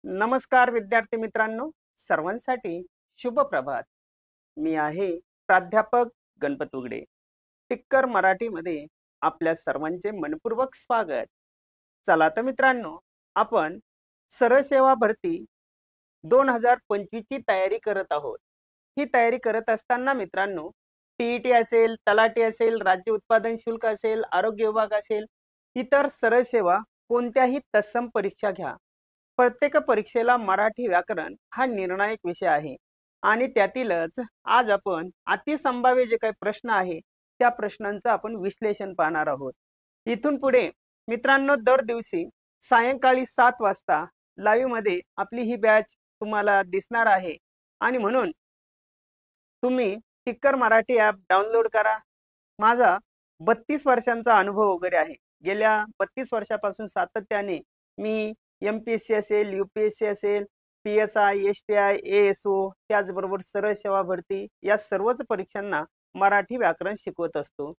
नमस्कार विद्यार्थी मित्रांनो, सर्वांसाठी शुभ प्रभात. मी आहे प्राध्यापक गणपत उगडे. टिक्कर मराठीमध्ये आपल्या सर्वांचे मनपूर्वक स्वागत. चला तर मित्रांनो, आपण सरळ सेवा भरती 2025 ची तयारी करत आहोत. ही तयारी करत असताना मित्रांनो, टीईटी असेल, तलाठी असेल, राज्य उत्पादन शुल्क असेल, आरोग्य विभाग असेल, इतर सरळ सेवा कोणत्याही तत्सम परीक्षा घ्या. प्रत्येक परीक्षेला मराठी व्याकरण हा निर्णायक विषय आहे आणि त्यातीलच आज आपण अतिसंभाव्य जे काही प्रश्न आहे त्या प्रश्नांचं आपण विश्लेषण पाहणार आहोत. इथून पुढे मित्रांनो, दर दिवशी सायंकाळी 7 वाजता लाईव्ह मध्ये आपली ही बॅच तुम्हाला दिसणार आहे आणि म्हणून तुम्ही टिक्कर मराठी ॲप डाउनलोड करा. माझा 32 वर्षांचा अनुभव वगैरे आहे. गेल्या 32 वर्षापासून सातत्याने मी MPSC असेल, UPSC असेल, PSI, STI, ASO, त्याचबरोबर सरळ सेवा भरती या सर्वच परीक्षांना मराठी व्याकरण शिकवत असतो.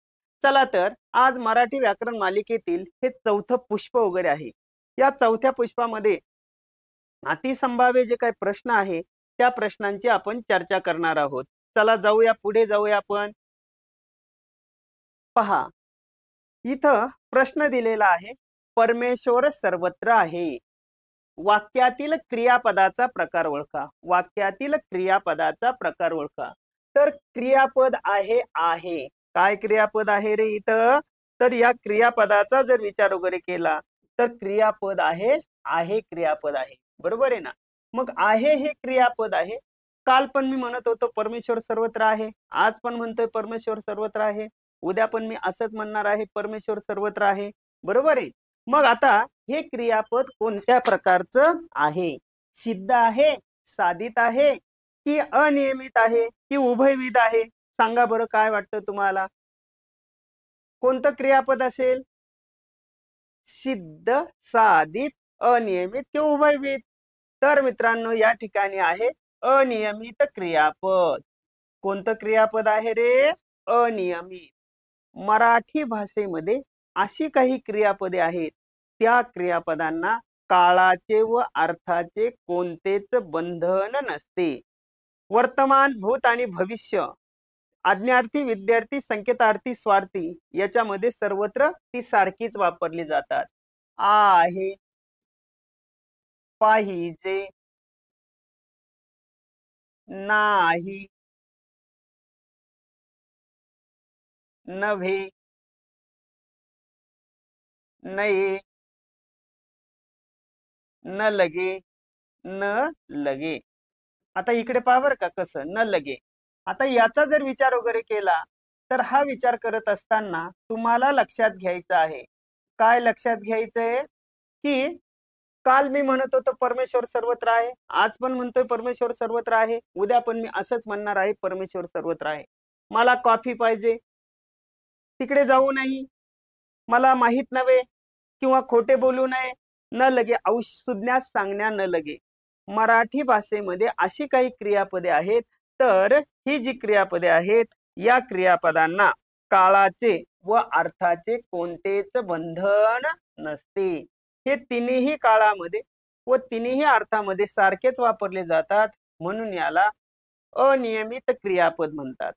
चला तर आज मराठी व्याकरण मालिकेतील हे चौथं पुष्प वगैरे आहे. या चौथ्या पुष्पामध्ये अतिसंभाव्य जे काही प्रश्न आहे त्या प्रश्नांची आपण चर्चा करणार आहोत. चला जाऊया, पुढे जाऊया आपण. पहा, इथं प्रश्न दिलेला आहे, परमेश्वर सर्वत्र आहे. वाक्यातील क्रियापदाचा प्रकार ओळखा. वाक्यातील क्रियापदाचा प्रकार ओळखा. तर क्रियापद आहे. काय क्रियापद आहे रे इथं? तर या क्रियापदाचा जर विचार वगैरे केला तर क्रियापद आहे क्रियापद आहे. बरोबर आहे ना? मग आहे हे क्रियापद आहे. काल पण मी म्हणत होतो परमेश्वर सर्वत्र आहे, आज पण म्हणतोय परमेश्वर सर्वत्र आहे, उद्या पण मी असंच म्हणणार आहे परमेश्वर सर्वत्र आहे. बरोबर आहे. मग आता हे क्रियापद कोणत्या प्रकारचं आहे? सिद्ध आहे, साधित आहे की अनियमित आहे की उभयविध आहे? सांगा बरं, काय वाटतं तुम्हाला? कोणतं क्रियापद असेल? सिद्ध, साधित, अनियमित की उभयविध? तर मित्रांनो, या ठिकाणी आहे अनियमित क्रियापद. कोणतं क्रियापद आहे रे? अनियमित. मराठी भाषेमध्ये अशी काही क्रियापदे आहेत, त्या क्रियापदांना काळाचे व अर्थाचे कोणतेच बंधन नसते. वर्तमान, भूत आणि भविष्य, आज्ञार्थी, विद्यार्थी, संकेतार्थी, स्वार्थी याच्यामध्ये सर्वत्र ती सारखीच वापरली जातात. आहे, पाहिजे, नाही, नव्हे, नये, न लगे, न लगे. आता इकडे पहा बरं का कसं न लगे. आता याचा जर विचार वगैरे केला तर हा विचार करत असताना तुम्हाला लक्षात घ्यायचं आहे. काय लक्षात घ्यायचंय? की काल मी म्हणत होतो परमेश्वर सर्वत्र आहे, आज पण म्हणतोय परमेश्वर सर्वत्र आहे, उद्या पण मी असंच म्हणणार आहे परमेश्वर सर्वत्र आहे. मला कॉफी पाहिजे, तिकडे जाऊ नाही, मला माहित नव्हे किंवा खोटे बोलू नये, न लगे, औषुज्ञास सांगण्या न लगे. मराठी भाषेमध्ये अशी काही क्रियापदे आहेत. तर ही जी क्रियापदे आहेत या क्रियापदांना काळाचे व अर्थाचे कोणतेच बंधन नसते. हे तिन्ही काळामध्ये व तिन्ही अर्थामध्ये सारखेच वापरले जातात, म्हणून याला अनियमित क्रियापद म्हणतात.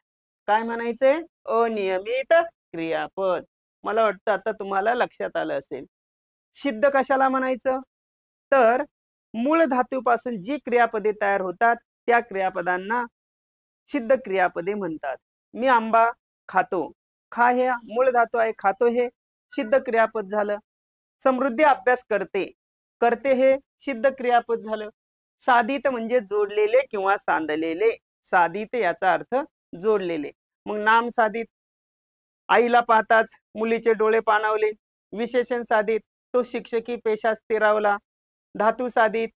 काय म्हणायचंय? अनियमित क्रियापद. मला वाटतं आता तुम्हाला लक्षात आलं असेल. सिद्ध कशाला म्हणायचं? तर मूळ धातूपासून जी क्रियापदे तयार होतात त्या क्रियापदांना सिद्ध क्रियापदे म्हणतात. मी आंबा खातो. खा हे मूळ धातू आहे, खातो हे सिद्ध क्रियापद झालं. समृद्धी अभ्यास करते. करते हे सिद्ध क्रियापद झालं. साधित म्हणजे जोडलेले किंवा सांधलेले. साधित याचा अर्थ जोडलेले. मग नाम साधित, आईला पाहताच मुलीचे डोळे पाणावले. विशेषण साधित, तो शिक्षकी पेशा स्थिरावला. धातू साधित,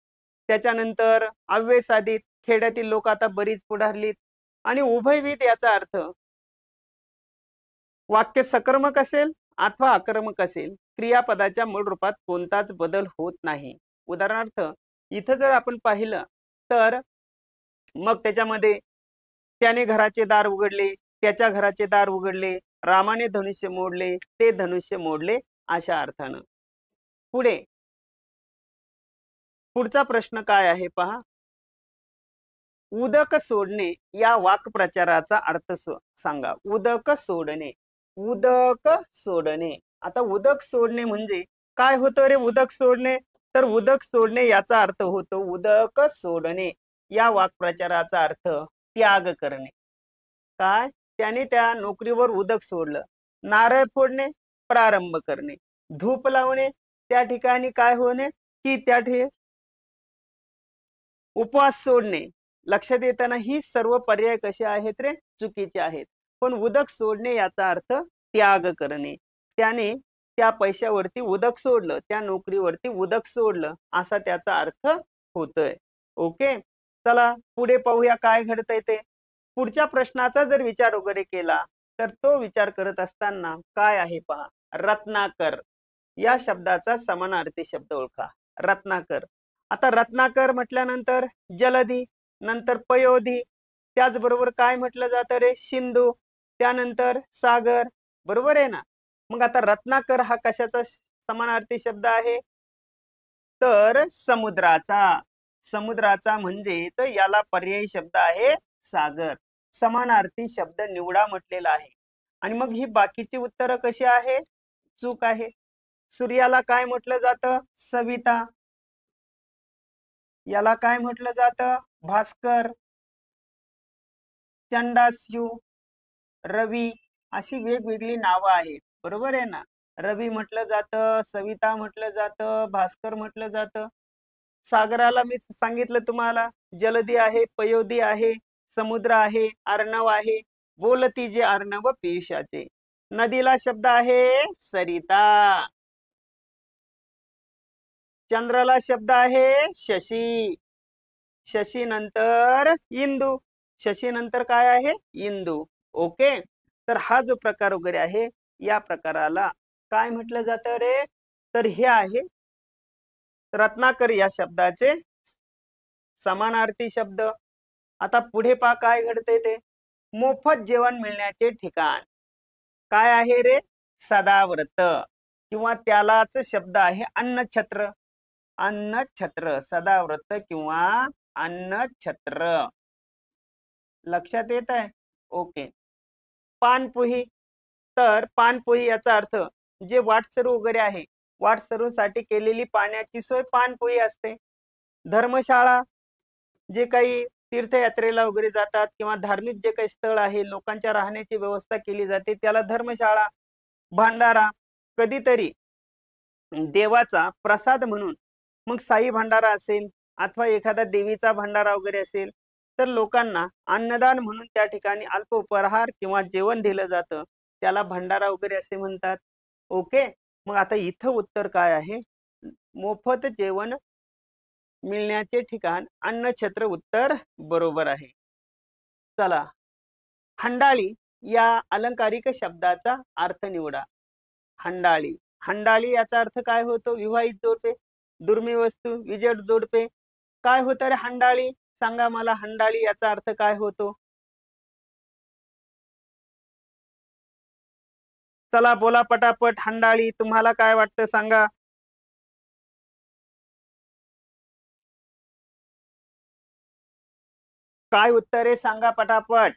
त्याच्यानंतर अव्यय साधित, खेड्यातील लोक आता बरीच पुढारलीत. आणि उभयविध याचा अर्थ वाक्य सकर्मक असेल अथवा आक्रमक असेल, क्रियापदाच्या मूळ रूपात कोणताच बदल होत नाही. उदाहरणार्थ इथं जर आपण पाहिलं तर मग त्याच्यामध्ये त्याने घराचे दार उघडले, त्याच्या घराचे दार उघडले, रामाने धनुष्य मोडले, ते धनुष्य मोडले, अशा अर्थानं. पुढे पुढचा प्रश्न काय आहे पहा. उदक सोडणे या वाक्प्रचाराचा अर्थ सांगा. उदक सोडणे, उदक सोडणे. आता उदक सोडणे म्हणजे काय होतं रे उदक सोडणे? तर उदक सोडणे याचा अर्थ होतो उदक सोडणे या वाक्प्रचाराचा अर्थ त्याग करणे. काय? त्याने त्या नोकरीवर उदक सोडलं. नारळ फोडणे, प्रारंभ करणे. धूप लावणे, त्या ठिकाणी काय होणे की त्या उपवास सोडणे. लक्षात येताना ही सर्व पर्याय कसे आहेत रे? चुकीचे आहेत. पण उदक सोडणे याचा अर्थ त्याग करणे. त्याने त्या पैशावरती उदक सोडलं, त्या नोकरीवरती उदक सोडलं असा त्याचा अर्थ होतोय. ओके, चला पुढे पाहूया काय घडतंय ते. पुढच्या प्रश्नाचा जर विचार वगैरे केला तर तो विचार करत असताना काय आहे पहा. रत्नाकर या शब्दाचा समानार्थी शब्द ओळखा. रत्नाकर. आता रत्नाकर म्हटल्यानंतर जलधी, नंतर पयोधी, त्याचबरोबर काय म्हटलं जातं रे? सिंधू, त्यानंतर सागर. बरोबर आहे ना? मग आता रत्नाकर हा कशाचा समानार्थी शब्द आहे? तर समुद्राचा. समुद्राचा म्हणजेच याला पर्यायी शब्द आहे सागर. समानार्थी शब्द निवडा म्हटलेला आहे. आणि मग ही बाकीची उत्तरं कशी आहे? चूक आहे. सूर्याला काय म्हटलं जातं? सविता. याला काय म्हटलं जातं? भास्कर. चंडास्यू, रवी अशी वेगवेगळी नावं आहेत. बरोबर आहे ना? रवी म्हटलं जातं, सविता म्हटलं जातं, भास्कर म्हटलं जातं. सागराला मी सांगितलं तुम्हाला जलदी आहे, पयोधी आहे, समुद्र आहे, अर्णव आहे, बोलती जे अर्णव पियुषाचे. नदीला शब्द आहे सरिता. चंद्राला शब्द आहे शशी. शशी नंतर इंदू. शशी नंतर काय आहे? इंदू. ओके, तर हा जो प्रकार वगैरे आहे या प्रकाराला काय म्हटलं जातं रे? तर हे आहे रत्नाकर या शब्दाचे समानार्थी शब्द. आता पुढे पहा काय घडते ते. मोफत जेवण मिळण्याचे ठिकाण काय आहे रे? सदाव्रत, किंवा त्यालाच शब्द आहे अन्नछत्र. अन्नछत्र, सदाव्रत किंवा अन्नछत्र. लक्षात येत आहे? ओके. पानपोही. तर पानपोही याचा अर्थ जे वाटसरू वगैरे आहे, वाटसरूसाठी केलेली पाण्याची सोय पानपोही असते. धर्मशाळा, जे काही तीर्थयात्रेला वगैरे जातात किंवा धार्मिक जे काही स्थळ आहे, लोकांच्या राहण्याची व्यवस्था केली जाते त्याला धर्मशाळा. भांडारा, कधीतरी देवाचा प्रसाद म्हणून, मग साई भांडारा असेल अथवा एखादा देवीचा भांडारा वगैरे असेल तर लोकांना अन्नदान म्हणून त्या ठिकाणी अल्प उपहार किंवा जेवण दिलं जातं, त्याला भंडारा वगैरे असे म्हणतात. ओके, मग आता इथं उत्तर काय आहे? मोफत जेवण मिळण्याचे ठिकाण अन्नछत्र उत्तर बरोबर आहे. चला, हंडाळी या अलंकारिक शब्दाचा अर्थ निवडा. हंडाळी. हंडाळी याचा अर्थ काय होतो? विवाहित जोडपे, दुर्मिळ वस्तू, विजेट जोडपे. काय होतं रे हंडाळी? सांगा मला, हंडाळी याचा अर्थ काय होतो? चला बोला पटापट. हंडाळी तुम्हाला काय वाटतं सांगा. काय उत्तर आहे सांगा पटापट.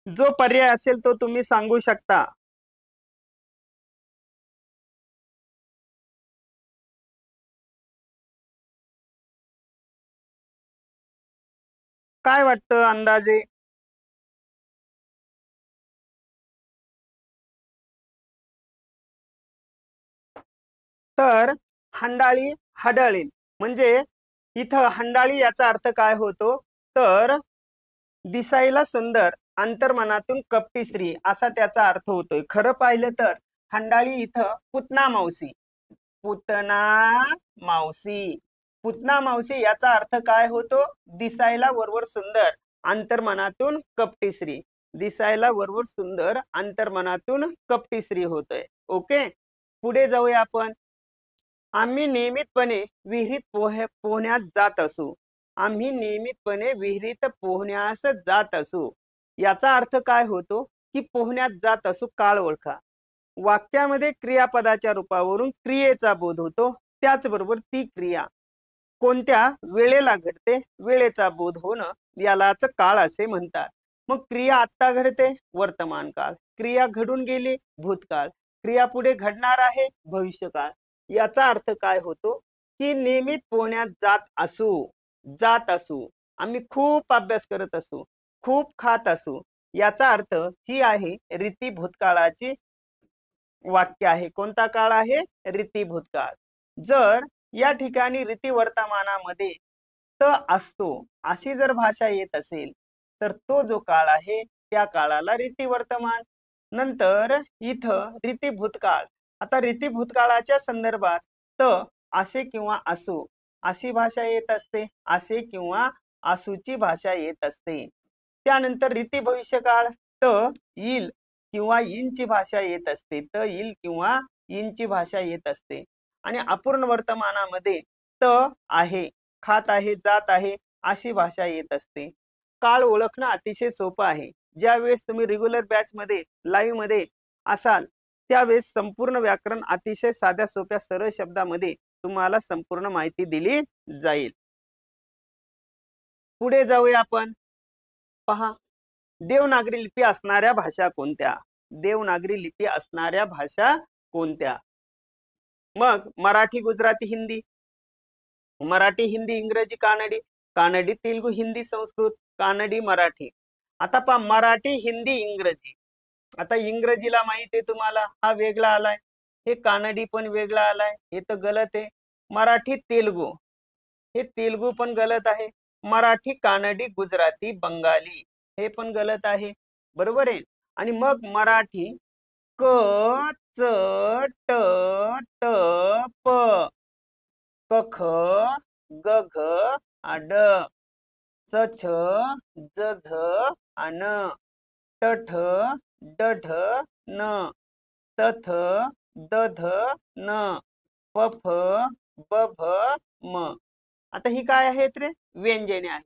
जो पर्याय असेल तो तुम्ही सांगू शकता. काय वाटतं अंदाजे? तर हंडाळी हडळील म्हणजे इथं हंडाळी याचा अर्थ काय होतो? तर दिसायला सुंदर, अंतर्मनातून कपटी स्त्री असा त्याचा अर्थ होतोय. खरं पाहिलं तर हंडाळी इथं पुतना मावशी. पुतना मावशी. पुतना मावशी याचा अर्थ काय होतो? दिसायला वरवर सुंदर, अंतर्मनातून कपटी स्त्री. दिसायला वरवर सुंदर, अंतर्मनातून कपटी स्त्री होतोय. ओके, पुढे जाऊया आपण. आम्ही नियमितपणे विहिरीत पोहण्यास जात असू. आम्ही नियमितपणे विहिरीत पोहण्यास जात असू याचा अर्थ काय होतो? की पोहण्यात जात असू. काळ ओळखा. वाक्यामध्ये क्रियापदाच्या रूपावरून क्रियेचा बोध होतो. त्याचबरोबर ती क्रिया कोणत्या वेळेला घडते, वेळेचा बोध होणं यालाच काळ असे म्हणतात. मग क्रिया आत्ता घडते, वर्तमान काळ. क्रिया घडून गेली, भूतकाळ. क्रिया पुढे घडणार आहे, भविष्यकाळ. याचा अर्थ काय होतो की नियमित पोहण्यात जात असू, आम्ही खूप अभ्यास करत असू, खूप खात असू, याचा अर्थ ही आहे रीती भूतकाळाची वाक्य आहे. कोणता काळ आहे? रीती भूतकाळ. जर या ठिकाणी रीती वर्तमानामध्ये त असतो अशी जर भाषा येत असेल तर तो जो काळ आहे त्या काळाला रीती वर्तमान. नंतर इथं रीती भूतकाळ. आता रीती भूतकाळाच्या संदर्भात त असे किंवा असो अशी भाषा येत असते, असे किंवा असूची भाषा येत असते. त्यानंतर रीती भविष्यकाळ त येईल किंवा इंची भाषा येत असते, त येईल किंवा इंची भाषा येत असते. आणि अपूर्ण वर्तमानामध्ये त आहे, खात आहे, जात आहे अशी भाषा येत असते. काळ ओळखणं अतिशय सोपं आहे. ज्या वेळेस तुम्ही रेग्युलर बॅच मध्ये लाईव्ह मध्ये असाल त्यावेळेस संपूर्ण व्याकरण अतिशय साध्या सोप्या सरळ शब्दामध्ये तुम्हाला संपूर्ण माहिती दिली जाईल. पुढे जाऊया आपण. पहा, देवनागरी लिपी असणाऱ्या भाषा कोणत्या? देवनागरी लिपी असणाऱ्या भाषा कोणत्या? मग मराठी, गुजराती, हिंदी. मराठी, हिंदी, इंग्रजी, कानडी. कानडी, तेलुगू, हिंदी, संस्कृत, कानडी, मराठी. आता पहा, मराठी, हिंदी, इंग्रजी. आता इंग्रजीला माहिती आहे तुम्हाला, हा वेगळा आलाय. हे कानडी पण वेगळा आलाय, हे तर गलत आहे. मराठी, तेलुगू, हे तेलुगू पण गलत आहे. मराठी, कानडी, गुजराती, बंगाली, हे पण गलत आहे. बरोबर आहे. आणि मग मराठी क च ट त प क ख ग घ ड च छ ज झ न ट ठ ड ढ न त थ द ध न प फ ब भ म. आता ही काय आहेत रे? व्यंजने आहे.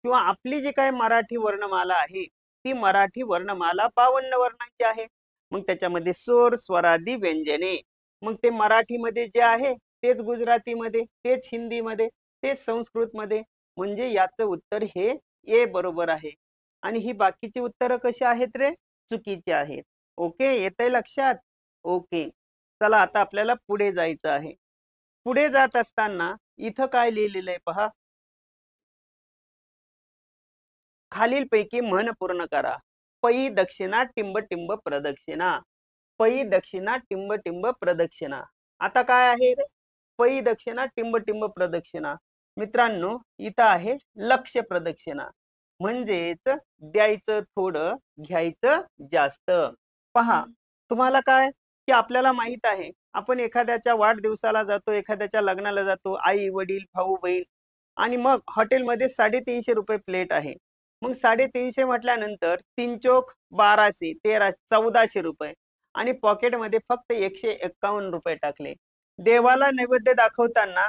किंवा आपली जी काय मराठी वर्णमाला आहे ती मराठी वर्णमाला 52 वर्णांची आहे. मग त्याच्यामध्ये स्वर, स्वरादी, व्यंजने. मग ते मराठीमध्ये जे आहे तेच गुजरातीमध्ये, तेच हिंदीमध्ये, तेच संस्कृतमध्ये. म्हणजे याचं उत्तर हे ए बरोबर आहे. आणि ही बाकीची उत्तरं कशी आहेत रे? चुकीची आहेत. ओके, येतंय लक्षात? ओके, चला आता आपल्याला पुढे जायचं आहे. पुढे जात असताना इथं काय लिहिलेलं आहे पहा. खालीलपैकी म्हण पूर्ण करा. पै दक्षिणा टिंब टिंब प्रदक्षिणा. पै दक्षिणा टिंब टिंब प्रदक्षिणा. आता काय आहे रे? पै दक्षिणा टिंब टिंब प्रदक्षिणा. मित्रांनो, इथं आहे लक्ष प्रदक्षिणा. म्हणजेच द्यायचं थोडं, घ्यायचं जास्त. पहा, तुम्हाला काय की आपल्याला माहित आहे आपण एखाद्याच्या वाढदिवसाला जातो, एखाद्याच्या लग्नाला जातो, आई वडील, भाऊ बहीण. आणि मग हॉटेलमध्ये 350 रुपये प्लेट आहे. मग 350 म्हटल्यानंतर 3 चोक 1200, 13, 1400 रुपये. आणि पॉकेटमध्ये फक्त 151 रुपये टाकले. देवाला नैवेद्य दाखवताना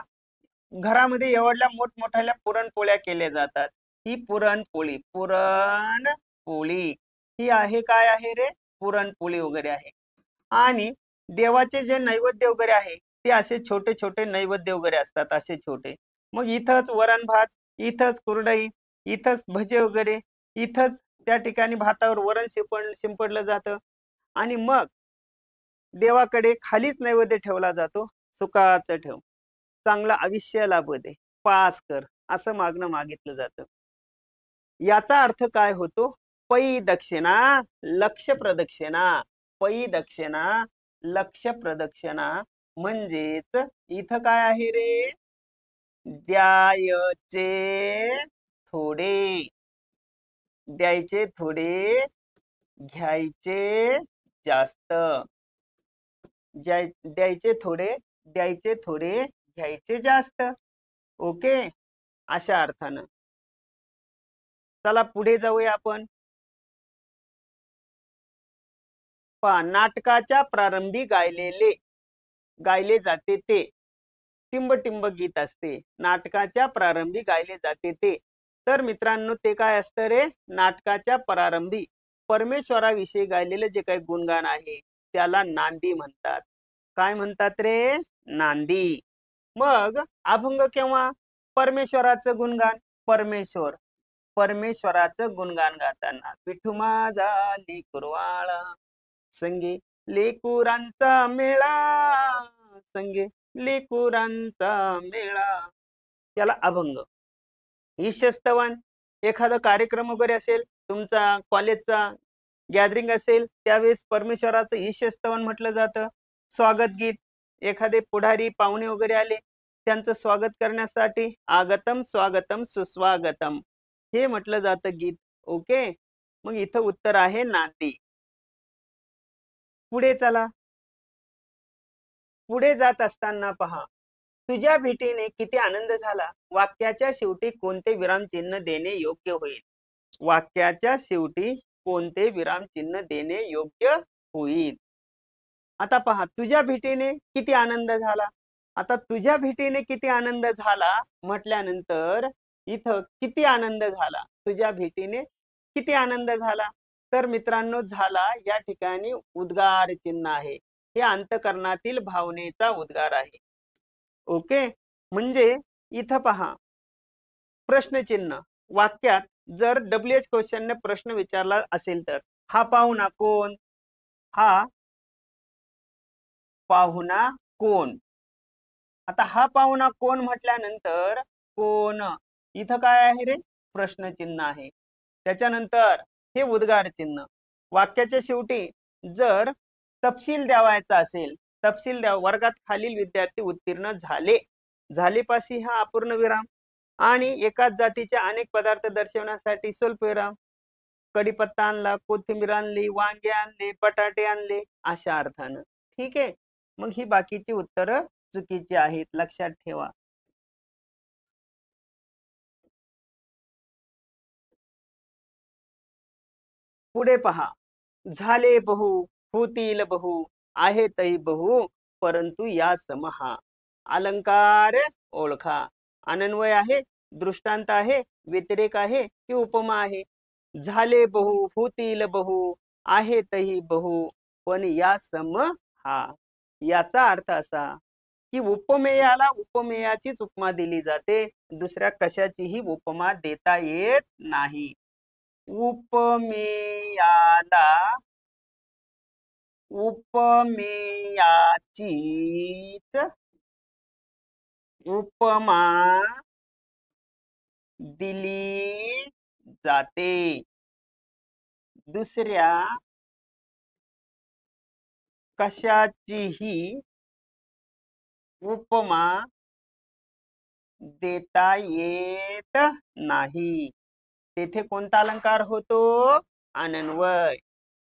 घरामध्ये एवढल्या मोठमोठ्या पुरणपोळ्या केल्या जातात. ही पुरणपोळी, पुरणपोळी ही आहे, काय आहे रे? पुरणपोळी वगैरे आहे. आणि देवाचे जे नैवेद्य वगैरे आहे ते असे छोटे छोटे नैवेद्य वगैरे असतात, असे छोटे. मग इथंच वरण भात, इथंच कुरडई, इथंच भजे वगैरे, इथंच त्या ठिकाणी भातावर वरण शिंपडलं जातं. आणि मग देवाकडे खालीच नैवेद्य ठेवला जातो, सुखाचं ठेव, चांगलं आयुष्य लाभू दे, पास कर, असं मागणं मागितलं जातं. याचा अर्थ काय होतो? पै दक्षिणा लक्ष प्रदक्षिणा. पै दक्षिणा लक्ष प्रदक्षिणा. म्हणजेच इथं काय आहे रे? द्यायचे थोडे, द्यायचे थोडे, घ्यायचे जास्त. द्यायचे थोडे, द्यायचे थोडे, घ्यायचे जास्त. ओके, अशा अर्थानं. चला पुढे जाऊया आपण. नाटकाच्या प्रारंभी गायले जाते ते टिंब टिंब गीत असते. नाटकाच्या प्रारंभी गायले जाते ते. तर मित्रांनो, ते काय असतं रे? नाटकाच्या प्रारंभी परमेश्वराविषयी गायलेलं जे काही गुणगान आहे, त्याला नांदी म्हणतात. काय म्हणतात रे? नांदी. मग अभंग केव्हा? परमेश्वराचं गुणगान. परमेश्वराचं गुणगान गाताना विठू माझा लेकरवाळा, संगे लेकुरांचा मेळा, संगे लेकुरांचा मेळा, त्याला अभंग. ईशस्तवन, एखादा कार्यक्रम वगैरे असेल, तुमचा कॉलेजचा गॅदरिंग असेल, त्यावेळेस परमेश्वराचं ईशस्तवन म्हटलं जातं. स्वागत गीत, एखादे पुढारी पाहुणे वगैरे आले, त्यांचं स्वागत करण्यासाठी आगतम स्वागतम सुस्वागतम हे म्हटलं जातं गीत. ओके, मग इथं उत्तर आहे नांदी. पुढे चला. पुढे जात असताना पहा, तुझ्या भेटीने किती आनंद झाला, वाक्याच्या शेवटी कोणते विरामचिन्ह देणे योग्य होईल? वाक्याच्या शेवटी कोणते विरामचिन्ह देणे योग्य होईल? आता पहा, तुझ्या भेटीने किती आनंद झाला. आता तुझ्या भेटीने किती आनंद झाला म्हटल्यानंतर इथं किती आनंद झाला, तुझ्या भेटीने किती आनंद झाला, तर मित्रांनो झाला या ठिकाणी उद्गार चिन्ह आहे. हे अंतःकरणातील भावनेचा उद्गार आहे. ओके, म्हणजे इथं पहा प्रश्नचिन्ह. वाक्यात जर WH क्वेश्चनने प्रश्न विचारला असेल तर हा पाहुणा कोण? हा पाहुणा कोण? आता हा पाहुणा कोण म्हटल्यानंतर कोण इथं काय आहे रे? प्रश्नचिन्ह आहे. त्याच्यानंतर हे उद्गार चिन्ह. वाक्याच्या शेवटी जर तपशील द्यावायचा असेल, तपशील द्या, वर्गात खालील विद्यार्थी उत्तीर्ण झाले पाशी हा अपूर्ण विराम, आणि एकाच जातीचे अनेक पदार्थ दर्शवण्यासाठी स्वल्पविराम. कढीपत्ता आणला, कोथिंबीर आणली, वांगे आणले, बटाटे आणले, अशा अर्थानं. ठीक आहे, मग ही बाकीची उत्तरं चुकीची आहेत, लक्षात ठेवा. पुढे पहा, झाले बहु, होतील बहु, आहेतही बहु, परंतु या समहा. अलंकार ओळखा. अनन्वय आहे, दृष्टांत आहे, व्यतिरेक आहे की उपमा आहे? झाले बहु, होतील बहु, आहेतही बहु, पण या सम हा. याचा अर्थ असा की उपमेयाला उपमेयाचीच उपमा दिली जाते, दुसऱ्या कशाचीही उपमा देता येत नाही. उपमेयाला उपमेयाचीच उपमा दिली जाते, दुसऱ्या कशाचीही उपमा देता येत नाही. तेथे कोणता अलंकार होतो? अनन्वय.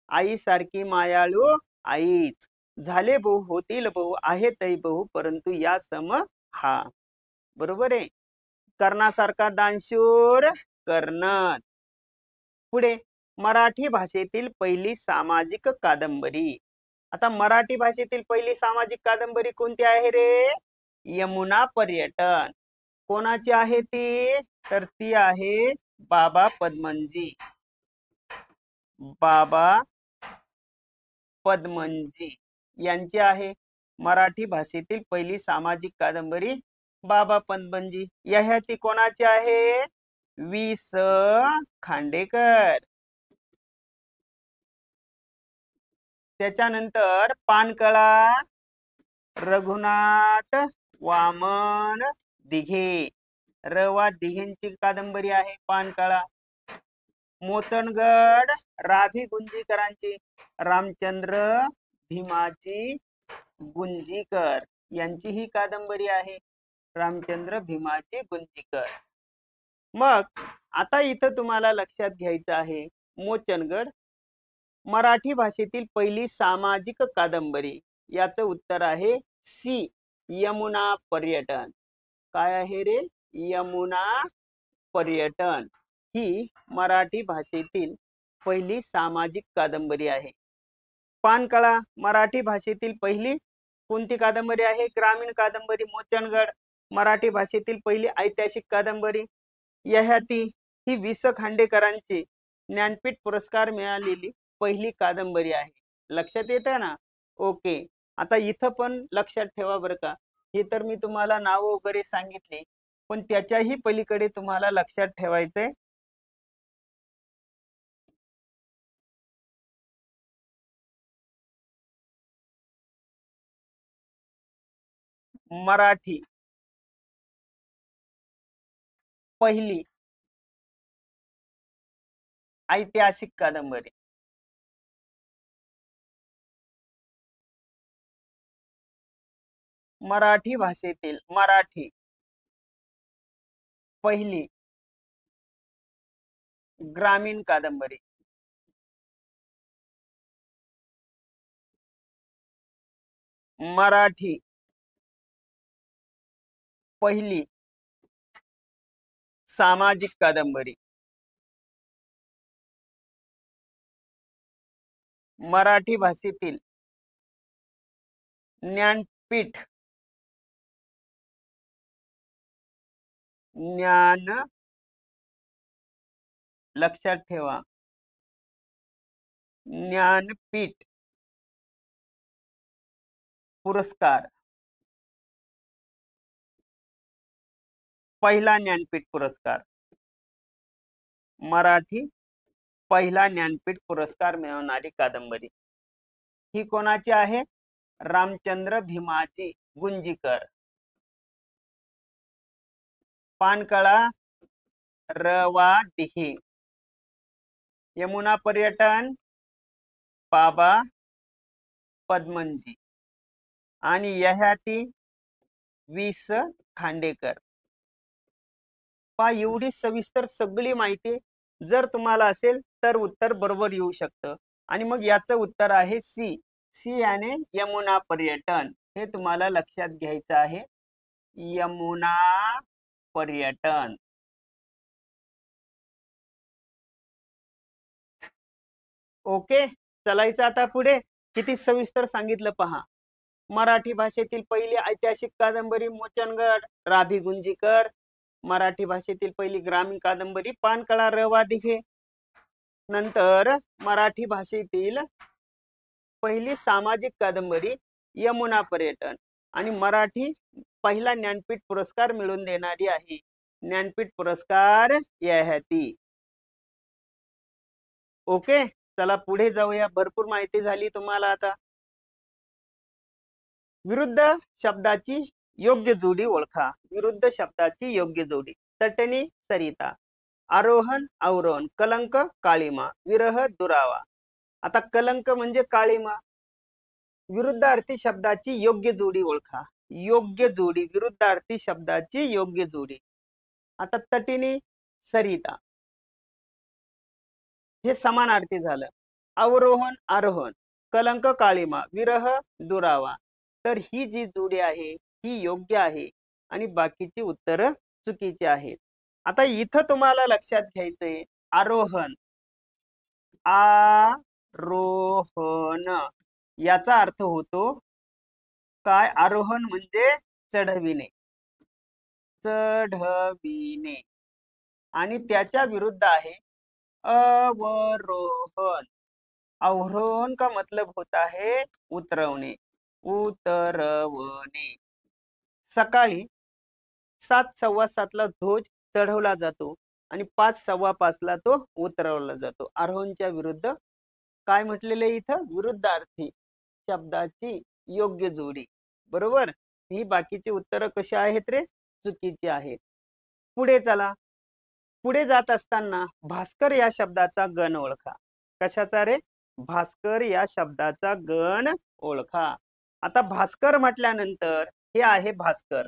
आई सारखी मायाळू आईच. झाले बहु, होतील बहु, आहेतही बहु, परंतु या सम हा. बरोबर आहे. कर्णासारखा दानशूर कर्ण. पुढे मराठी भाषेतील पहिली सामाजिक कादंबरी. आता मराठी भाषेतील पहिली सामाजिक कादंबरी कोणती आहे रे? यमुना पर्यटन. कोणाची आहे ती? तर ती आहे बाबा पद्मनजी. बाबा पद्मनजी यांची आहे मराठी भाषेतील पहिली सामाजिक कादंबरी बाबा पद्मनजी. ती कोणाची आहे? वि.स. खांडेकर. त्याच्यानंतर पानकळा रघुनाथ वामन दिघे. रवा दिघेंची कादंबरी आहे पानकळा. मोचणगड राभी गुंजीकरांची. रामचंद्र भीमाजी गुंजीकर यांची ही कादंबरी आहे. रामचंद्र भीमाजी गुंजीकर. मग आता इथं तुम्हाला लक्षात घ्यायचं आहे, मोचणगड मराठी भाषेतील पहिली सामाजिक कादंबरी. याचं उत्तर आहे सी, यमुना पर्यटन. काय आहे रे? यमुना पर्यटन ही मराठी भाषेतील पहिली सामाजिक कादंबरी आहे. पानकळा मराठी भाषेतील पहिली कोणती कादंबरी आहे? ग्रामीण कादंबरी. मोचणगड मराठी भाषेतील पहिली ऐतिहासिक कादंबरी. ययाती ही वि.स. खांडेकरांची ज्ञानपीठ पुरस्कार मिळालेली पहिली कादंबरी आहे. लक्षात येतं ना? ओके. आता इथं पण लक्षात ठेवा बरं का, हे तर मी तुम्हाला नाव वगैरे सांगितले, पण त्याच्याही पलीकडे तुम्हाला लक्षात ठेवायचंय मराठी पहिली ऐतिहासिक कादंबरी. मराठी भाषेतील मराठी पहिली ग्रामीण कादंबरी. मराठी पहिली सामाजिक कादंबरी. मराठी भाषेतील ज्ञानपीठ ज्ञान लक्षात ठेवा ज्ञानपीठ पुरस्कार. पहिला ज्ञानपीठ पुरस्कार. मराठी पहिला ज्ञानपीठ पुरस्कार मिळवणारी कादंबरी ही कोणाची आहे? रामचंद्र भीमाजी गुंजीकर. पानकळा रवा दिही. यमुना पर्यटन बाबा पद्मनजी. आणि ययाती वीस खांडेकर. पहा एवढी सविस्तर सगळी माहिती जर तुम्हाला असेल तर उत्तर बरोबर येऊ शकतं. आणि मग याचं उत्तर आहे सी. सी याने यमुना पर्यटन. हे तुम्हाला लक्षात घ्यायचं आहे. यमुना पर्यटन. ओके. चलायचं आता पुढे. किती सविस्तर सांगितलं पहा. मराठी भाषेतील पहिली ऐतिहासिक कादंबरी मोचनगड राभी गुंजीकर. मराठी भाषेतील पहिली ग्रामीण कादंबरी पानकळा रवा दिघे. नंतर मराठी भाषेतील पहिली सामाजिक कादंबरी यमुना पर्यटन. आणि मराठी पहिला ज्ञानपीठ पुरस्कार मिळवून देणारी आहे ज्ञानपीठ पुरस्कार ययाती. ओके. चला पुढे जाऊया. भरपूर माहिती झाली तुम्हाला. आता विरुद्ध शब्दाची योग्य जोडी ओळखा. विरुद्ध शब्दाची योग्य जोडी. तटणी सरिता. आरोहण अवरोहण. कलंक काळीमा. विरह दुरावा. आता कलंक म्हणजे काळीमा. विरुद्धार्थी शब्दाची योग्य जोडी ओळखा. योग्य जोडी. विरुद्धार्थी शब्दाची योग्य जोडी. आता तटिनी सरिता हे समानार्थी झालं. अवरोहण आरोहण. कलंक काळीमा. विरह दुरावा. तर ही जी जोडी आहे ही योग्य आहे आणि बाकीची उत्तर चुकीची आहेत. आता इथं तुम्हाला लक्षात घ्यायचंय आरोहण. आरोहण याचा अर्थ होतो काय? आरोहण म्हणजे चढविणे. चढविणे. आणि त्याच्या विरुद्ध आहे अवरोहण. अवरोहण का मतलब होता है उतरवणे. उतरवणे. सकाळी 7:15 ध्वज चढवला जातो आणि 5:15 तो उतरवला जातो. आरोहणच्या विरुद्ध काय म्हटलेले इथं? विरुद्धार्थी शब्दाची योग्य जोडी. बरोबर. ही बाकीची उत्तर कशी आहेत रे? चुकीची आहेत. पुढे चला. पुढे जात असताना भास्कर या शब्दाचा गण ओळखा. कशाचा रे? भास्कर या शब्दाचा गण ओळखा. आता भास्कर म्हटल्यानंतर हे आहे भास्कर.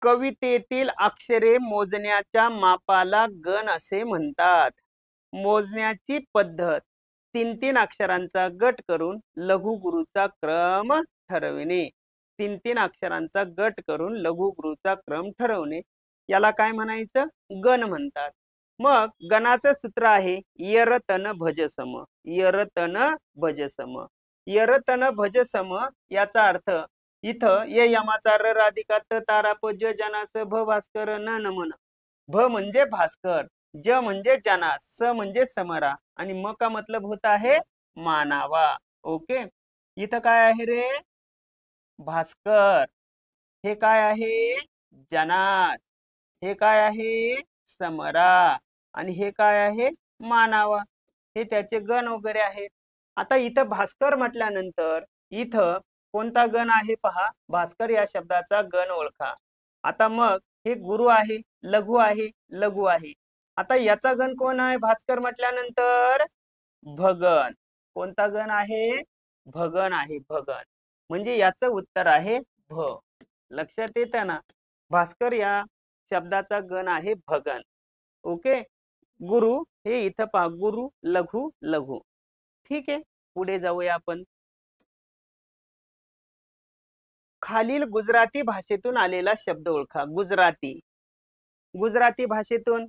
कवितेतील अक्षरे मोजण्याच्या मापाला गण असे म्हणतात. मोजण्याची पद्धत 3-3 अक्षरांचा गट करून लघुगुरूचा क्रम ठरविणे. 3-3 अक्षरांचा गट करून लघुगुरूचा क्रम ठरवणे याला काय म्हणायचं? गण म्हणतात. मग गणाचं सूत्र आहे यरतन भजसम. यरतन भजसम. यरतन भजसम याचा अर्थ इथं ये यमाचा र राधिका त तारा प ज जनास भ भास्कर न नमन. भ म्हणजे भास्कर, ज म्हणजे जनास, स म्हणजे समरा आणि म का मतलब होता आहे मानावा. ओके. इथं काय आहे रे? भास्कर. हे काय आहे? जनास. हे काय आहे? समरा. आणि हे काय आहे? मानावा. हे त्याचे गण वगैरे आहेत. आता इथं भास्कर म्हटल्यानंतर इथं कोणता गण आहे पहा. भास्कर या शब्दाचा गण ओळखा. आता मग हे गुरु आहे, लघु आहे, लघु आहे. आता याचा गण कोण आहे भास्कर म्हटल्यानंतर? भगन. कोणता गण आहे? भगन आहे, भगन. म्हणजे याचं उत्तर आहे भ. लक्षात येतं ना? भास्कर या शब्दाचा गण आहे भगन. ओके. गुरु हे इथं पहा, गुरु लघु लघु. ठीक आहे, पुढे जाऊया आपण. खालील गुजराती भाषेतून आलेला शब्द ओळखा. गुजराती. गुजराती भाषेतून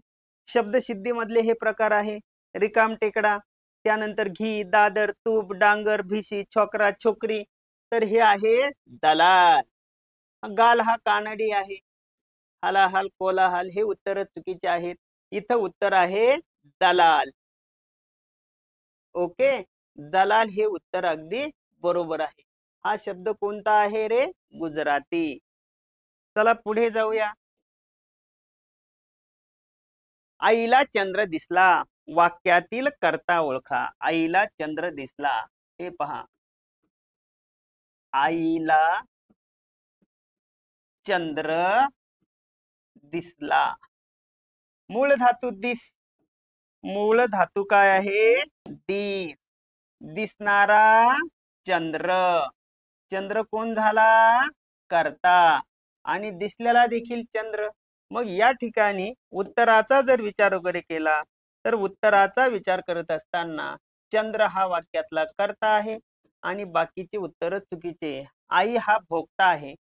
शब्दसिद्धी मधले हे प्रकार आहे. रिकाम टेकडा, त्यानंतर घी, दादर, तूप, डांगर, भिशी, छोकरा, छोकरी. तर हे आहे दलाल. गाल हा कानडी आहे. हलाहल, कोलाहल हे उत्तर चुकीचे आहेत. इथं उत्तर आहे दलाल. ओके. दलाल हे उत्तर अगदी बरोबर आहे. हा शब्द कोणता आहे रे? गुजराती. चला पुढे जाऊया. आईला चंद्र दिसला. वाक्यातील कर्ता ओळखा. आईला चंद्र दिसला. हे पहा. आईला चंद्र दिसला. मूळ धातू दिस. मूळ धातू काय आहे? दिस. दिसणारा चंद्र. चंद्र कोण झाला? कर्ता. आणि दिसलेला देखील चंद्र. मग या ठिकाणी उत्तराचा जर विचार वगैरे केला तर उत्तराचा विचार करत असताना चंद्र हा वाक्यातला कर्ता आहे आणि बाकीचे उत्तर चुकीचे. आई हा भोक्ता आहे,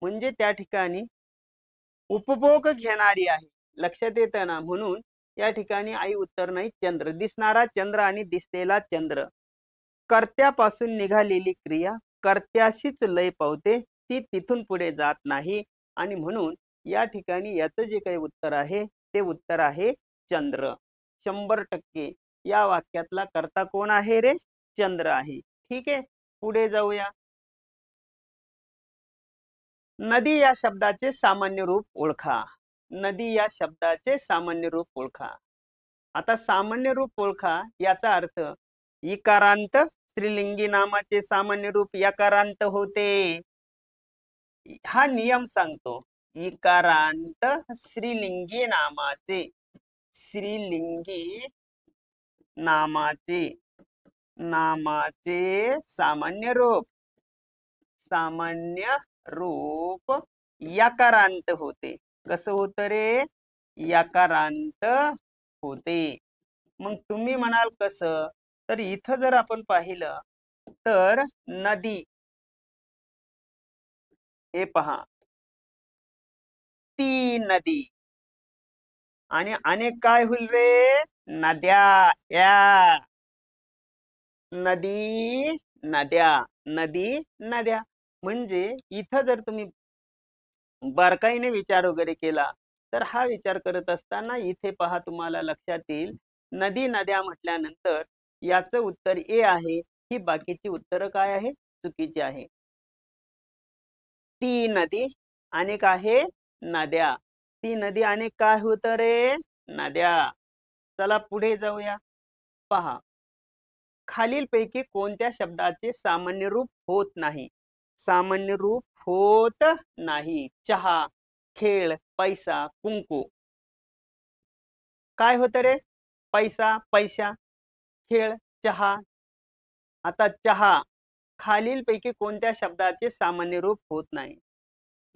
म्हणजे त्या ठिकाणी उपभोग घेणारी आहे. लक्षात येतं ना? म्हणून या ठिकाणी आई उत्तर नाही, चंद्र. दिसणारा चंद्र आणि दिसलेला चंद्र. कर्त्यापासून निघालेली क्रिया कर्त्याशीच लय पावते, ती तिथून पुढे जात नाही. आणि म्हणून या ठिकाणी याचं जे काही उत्तर आहे ते उत्तर आहे चंद्र. 100% या वाक्यातला कर्ता कोण आहे रे? चंद्र आहे. ठीक आहे, पुढे जाऊया. नदी या शब्दाचे सामान्य रूप ओळखा. नदी या शब्दाचे सामान्य रूप ओळखा. आता सामान्य रूप ओळखा याचा अर्थ इकारांत स्त्रीलिंगी नामाचे सामान्य रूप यकारांत होते. हा नियम सांगतो. इकारांत स्त्रीलिंगी नामाचे नामाचे सामान्य रूप यकारांत होते. कसं होतं रे? यकारांत होते. मग तुम्ही म्हणाल कसं? तर इथं जर आपण पाहिलं तर नदी, हे पहा, ती नदी. आणि अनेक काय होईल रे? नद्या. या नदी नद्या, नदी नद्या. म्हणजे इथं जर तुम्ही बारकाईने विचार वगैरे केला तर हा विचार करत असताना इथे पहा, तुम्हाला लक्षात येईल नदी नद्या म्हटल्यानंतर याचं उत्तर ए आहे. ही बाकीची उत्तर काय आहे? चुकीची आहे. ती नदी अनेक आहे नद्या. ती नदी अनेक काय होत रे? नद्या. चला पुढे जाऊया. पहा, खालीलपैकी कोणत्या शब्दाचे सामान्य रूप होत नाही? सामान्य रूप होत नाही. चहा, खेळ, पैसा, कुंकू. काय होतं रे? पैसा, पैसा, खेळ, चहा. आता चहा खालीलपैकी कोणत्या शब्दाचे सामान्य रूप होत नाही?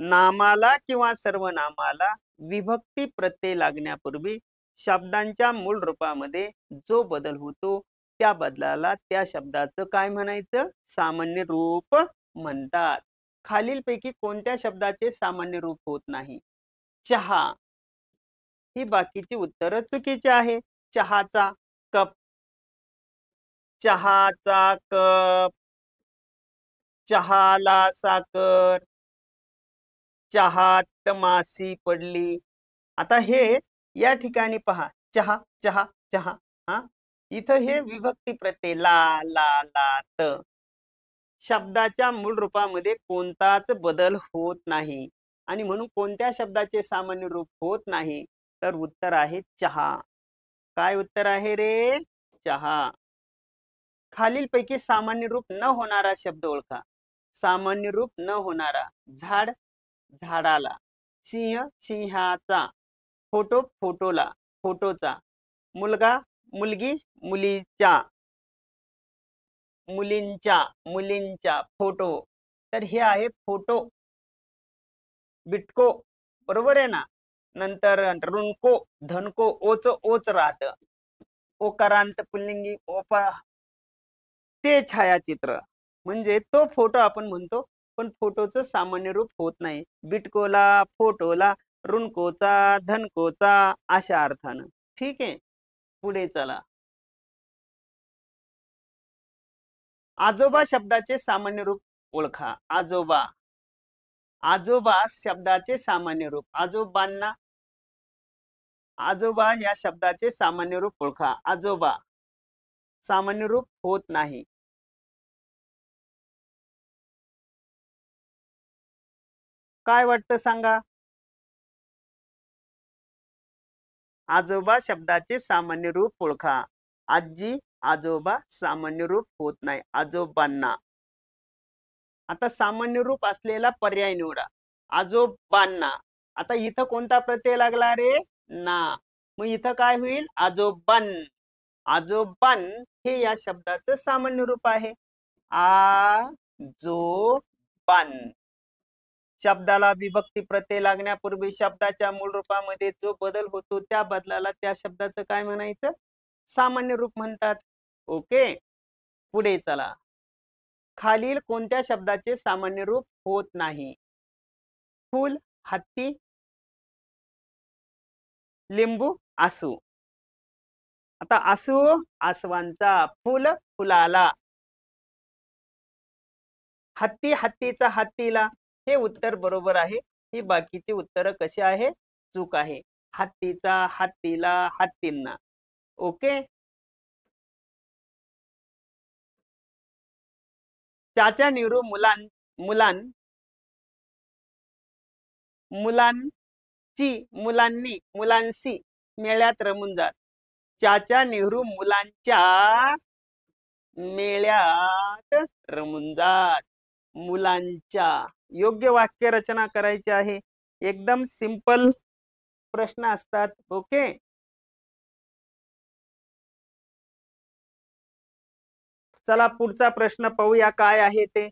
नामाला किंवा सर्वनामाला विभक्ती प्रत्यय लागण्यापूर्वी शब्दांच्या मूळ रूपामध्ये जो बदल होतो त्या बदलाला त्या शब्दाचं काय म्हणायचं? सामान्य रूप म्हणतात. खालीलपैकी कोणत्या शब्दाचे सामान्य रूप होत नाही? चहा. ही बाकीची उत्तर चुकीची आहे. चहाचा कप, चहाचा कप, चहाला साखर, चहात मासी पडली. आता हे या ठिकाणी पहा, चहा चहा चहा. हा, इथं हे विभक्ती प्रत्यय ला ला ला त. शब्दाच्या मूळ रूपामध्ये कोणताच बदल होत नाही आणि म्हणून कोणत्या शब्दाचे सामान्य रूप होत नाही, तर उत्तर आहे चहा. काय उत्तर आहे रे? चहा. खालीलपैकी सामान्य रूप न होणारा शब्द ओळखा. सामान्य रूप न होणारा: झाड झाडाला, सिंह सिंहाचा, फोटो फोटोला फोटोचा, मुलगा मुलगी मुलीच्या, मुलींच्या मुलींच्या फोटो. तर हे आहे फोटो. बिटको, बरोबर आहे ना. नंतर ऋणको धनको, ओच ओच राहत. ओकारांत पुल्लिंगी ओपा, ते छायाचित्र म्हणजे तो फोटो आपण म्हणतो, पण फोटोचं सामान्य रूप होत नाही. बिटकोला, फोटोला, ऋणकोचा, धनकोचा अशा अर्थानं. ठीक आहे, पुढे चला. आजोबा शब्दाचे सामान्य रूप ओळखा. आजोबा. आजोबा शब्दाचे सामान्य रूप. आजोबांना. आजोबा या शब्दाचे सामान्य रूप ओळखा. आजोबा सामान्य रूप होत नाही. काय वाटतं सांगा? आजोबा शब्दाचे सामान्य रूप ओळखा. आजी आजोबा सामान्य रूप होत नाही. आजोबांना. आता सामान्य रूप असलेला पर्याय निवडा. आजोबांना. आता इथं कोणता प्रत्यय लागला रे? ना. मग इथं काय होईल? आजोबान. आजोबान हे या शब्दाचं सामान्य रूप आहे. आजोबान. शब्दाला विभक्ती प्रत्यय लागण्यापूर्वी शब्दाच्या मूळ रूपामध्ये जो बदल होतो त्या बदलाला त्या शब्दाचं काय म्हणायचं? सामान्य रूप म्हणतात. ओके, पुढे चला. खालील कोणत्या शब्दाचे सामान्य रूप होत नाही? फूल हत्ती, लिंबू आसू. आता आसू आसवांचा, फुल फुलाला, हत्ती हत्तीचा हत्तीला. हे उत्तर बरोबर आहे. ही बाकीची उत्तर कशी आहे? चूक आहे. हत्तीचा हत्तीला, हत्तींना. ओके. चाचा नेहरू मुलांची मुलांनी मुलांशी मेळ्यात रमून जात. चाचा नेहरू मुलांच्या मेळ्यात रमून जात. मुलांच्या. योग्य वाक्य रचना करायची आहे. एकदम सिंपल प्रश्न असतात. ओके. चला पुढचा प्रश्न पाहूया काय आहे ते.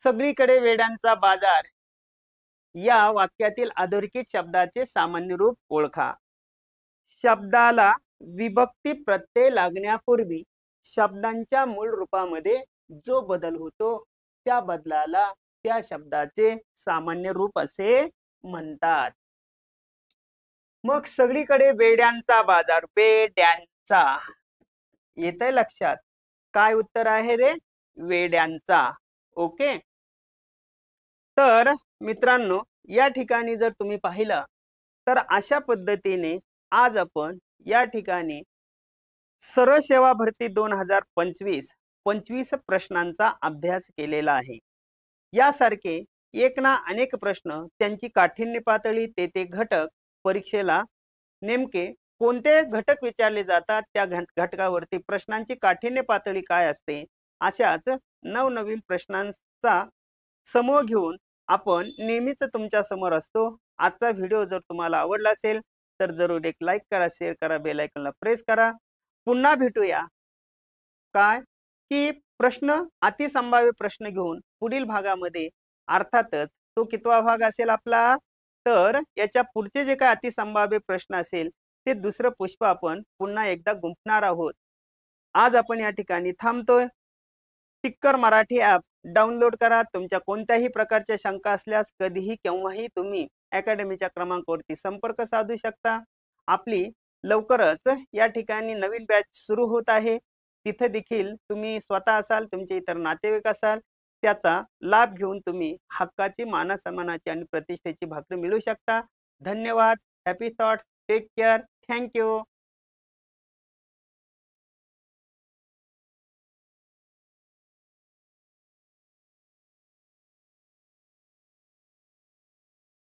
सगळीकडे वेड्यांचा बाजार या वाक्यातील अधोरेखित शब्दाचे सामान्य रूप ओळखा. शब्दाला विभक्ती प्रत्यय लागण्यापूर्वी शब्दांच्या मूळ रूपामध्ये जो बदल होतो त्या बदलाला त्या शब्दाचे सामान्य रूप असे म्हणतात. मग सगळीकडे वेड्यांचा बाजार, वेड्यांचा. येतंय लक्षात? काय उत्तर आहे रे? वेड्यांचा. ओके. तर मित्रांनो, या ठिकाणी जर तुम्ही पाहिलं तर अशा पद्धतीने आज आपण या ठिकाणी सरळ सेवा भरती 2025 प्रश्नांचा अभ्यास केलेला आहे. यासारखे एक ना अनेक प्रश्न, त्यांची काठिण्य पातळी, ते घटक, परीक्षेला नेमके कोणते घटक विचारले जातात, त्या घटकावरती प्रश्नांची काठिण्य पातळी काय असते, अशाच नवनवीन प्रश्नांचा समूह घेऊन आपण नेहमीच तुमच्या समोर असतो. आजचा व्हिडिओ जर तुम्हाला आवडला असेल तर जरूर एक लाईक करा, शेअर करा, बेल आयकॉनला प्रेस करा. पुन्हा भेटूया काय की प्रश्न, अतिसंभाव्य प्रश्न घेऊन पुढील भागामध्ये. अर्थातच तो कितवा भाग असेल आपला, तर याच्या पुढचे जे काही अतिसंभाव्य प्रश्न असेल ते दुसरं पुष्प आपण पुन्हा एकदा गुंफणार आहोत. आज आपण या ठिकाणी थांबतोय. टिक्कर मराठी ॲप डाउनलोड करा. तुमच्या कोणत्याही प्रकारच्या शंका असल्यास कधीही केव्हाही तुम्ही अकॅडमीच्या क्रमांकावरती संपर्क साधू शकता. आपली लवकरच या ठिकाणी नवीन बॅच सुरू होत आहे. तिथे देखील तुम्ही स्वतः असाल, तुमचे इतर नातेवाईक असाल, त्याचा लाभ घेऊन तुम्ही हक्काची, मानसन्मानाची आणि प्रतिष्ठेची भाकरी मिळवू शकता. धन्यवाद. Happy thoughts. Take care. Thank you.